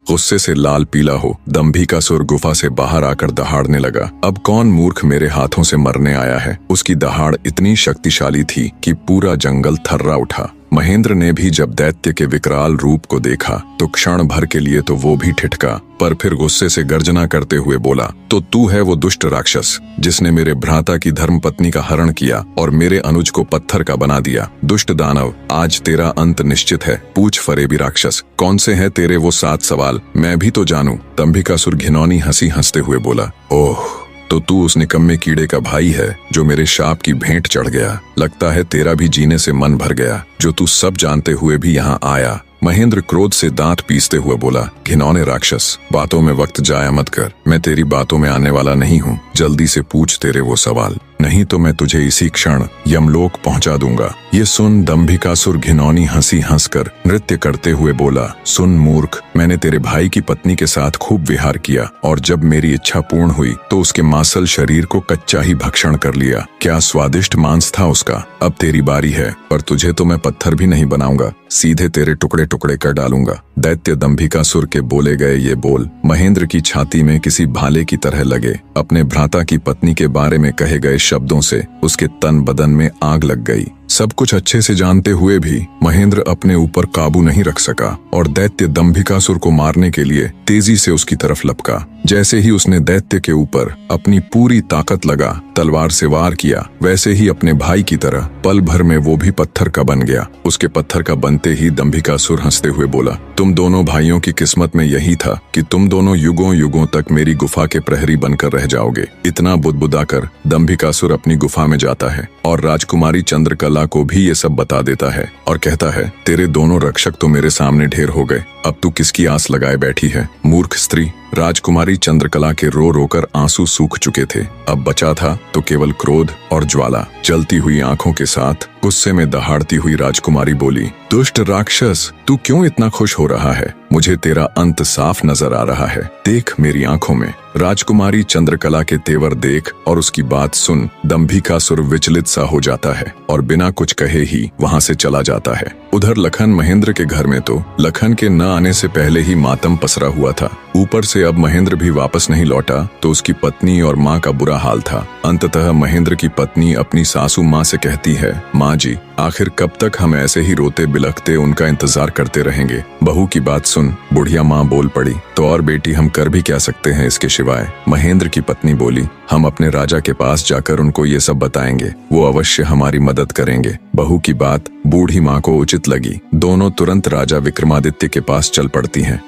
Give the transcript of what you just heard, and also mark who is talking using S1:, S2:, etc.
S1: गुस्से से लाल पीला हो दंभिकासुर गुफा से बाहर आकर दहाड़ने लगा। अब कौन मूर्ख मेरे हाथों से मरने आया है। उसकी दहाड़ इतनी शक्तिशाली थी कि पूरा जंगल थर्रा उठा। महेंद्र ने भी जब दैत्य के विकराल रूप को देखा तो क्षण भर के लिए तो वो भी ठिठका, पर फिर गुस्से से गर्जना करते हुए बोला, तो तू है वो दुष्ट राक्षस जिसने मेरे भ्राता की धर्मपत्नी का हरण किया और मेरे अनुज को पत्थर का बना दिया। दुष्ट दानव, आज तेरा अंत निश्चित है। पूछ फरेबी राक्षस, कौन से हैं तेरे वो 7 सवाल, मैं भी तो जानूं। दंभिकासुर घिनौनी हंसी हंसते हुए बोला, ओह, तो तू उस निकम्मे कीड़े का भाई है जो मेरे शाप की भेंट चढ़ गया। लगता है तेरा भी जीने से मन भर गया, जो तू सब जानते हुए भी यहाँ आया। महेंद्र क्रोध से दांत पीसते हुए बोला, घिनौने राक्षस, बातों में वक्त जाया मत कर। मैं तेरी बातों में आने वाला नहीं हूँ। जल्दी से पूछ तेरे वो सवाल, नहीं तो मैं तुझे इसी क्षण यमलोक पहुंचा दूंगा। ये सुन दंभिकासुर घिनौनी हंसी हंसकर नृत्य करते हुए बोला, सुन मूर्ख, मैंने तेरे भाई की पत्नी के साथ खूब विहार किया और जब मेरी इच्छा पूर्ण हुई तो उसके मांसल शरीर को कच्चा ही भक्षण कर लिया। क्या स्वादिष्ट मांस था उसका। अब तेरी बारी है, पर तुझे तो मैं पत्थर भी नहीं बनाऊंगा, सीधे तेरे टुकड़े टुकड़े कर डालूंगा। दैत्य दंभिकासुर के बोले गए ये बोल महेंद्र की छाती में किसी भाले की तरह लगे। अपने भ्राता की पत्नी के बारे में कहे गए शब्दों से उसके तन बदन में आग लग गई। सब कुछ अच्छे से जानते हुए भी महेंद्र अपने ऊपर काबू नहीं रख सका और दैत्य दंभिकासुर को मारने के लिए तेजी से उसकी तरफ लपका। जैसे ही उसने दैत्य के ऊपर अपनी पूरी ताकत लगा तलवार से वार किया, वैसे ही अपने भाई की तरह पल भर में वो भी पत्थर का बन गया। उसके पत्थर का बनते ही दंभिकासुर हंसते हुए बोला, तुम दोनों भाइयों की किस्मत में यही था कि तुम दोनों युगों युगों तक मेरी गुफा के प्रहरी बनकर रह जाओगे। इतना बुदबुदाकर दंभिकासुर अपनी गुफा में जाता है और राजकुमारी चंद्रकला को भी ये सब बता देता है और कहता है, तेरे दोनों रक्षक तो मेरे सामने ढेर हो गए, अब तू किसकी आस लगाए बैठी है। मूर्ख स्त्री। राजकुमारी चंद्रकला के रो रोकर आंसू सूख चुके थे। अब बचा था तो केवल क्रोध और ज्वाला। जलती हुई आंखों के साथ गुस्से में दहाड़ती हुई राजकुमारी बोली, दुष्ट राक्षस, तू क्यों इतना खुश हो रहा है। मुझे तेरा अंत साफ नजर आ रहा है, देख मेरी आंखों में। राजकुमारी चंद्रकला के तेवर देख और उसकी बात सुन दंभिकासुर विचलित सा हो जाता है और बिना कुछ कहे ही वहां से चला जाता है। उधर लखन महेंद्र के घर में तो लखन के न आने से पहले ही मातम पसरा हुआ था। ऊपर से अब महेंद्र भी वापस नहीं लौटा तो उसकी पत्नी और माँ का बुरा हाल था। अंततः महेंद्र की पत्नी अपनी सासू माँ से कहती है, माँ जी, आखिर कब तक हम ऐसे ही रोते बिलखते उनका इंतजार करते रहेंगे। बहू की बात सुन बुढ़िया माँ बोल पड़ी, तो और बेटी हम कर भी क्या सकते हैं इसके सिवाय। महेंद्र की पत्नी बोली, हम अपने राजा के पास जाकर उनको ये सब बताएंगे, वो अवश्य हमारी मदद करेंगे। बहू की बात बूढ़ी माँ को उचित लगी। दोनों तुरंत राजा विक्रमादित्य के पास चल पड़ती हैं।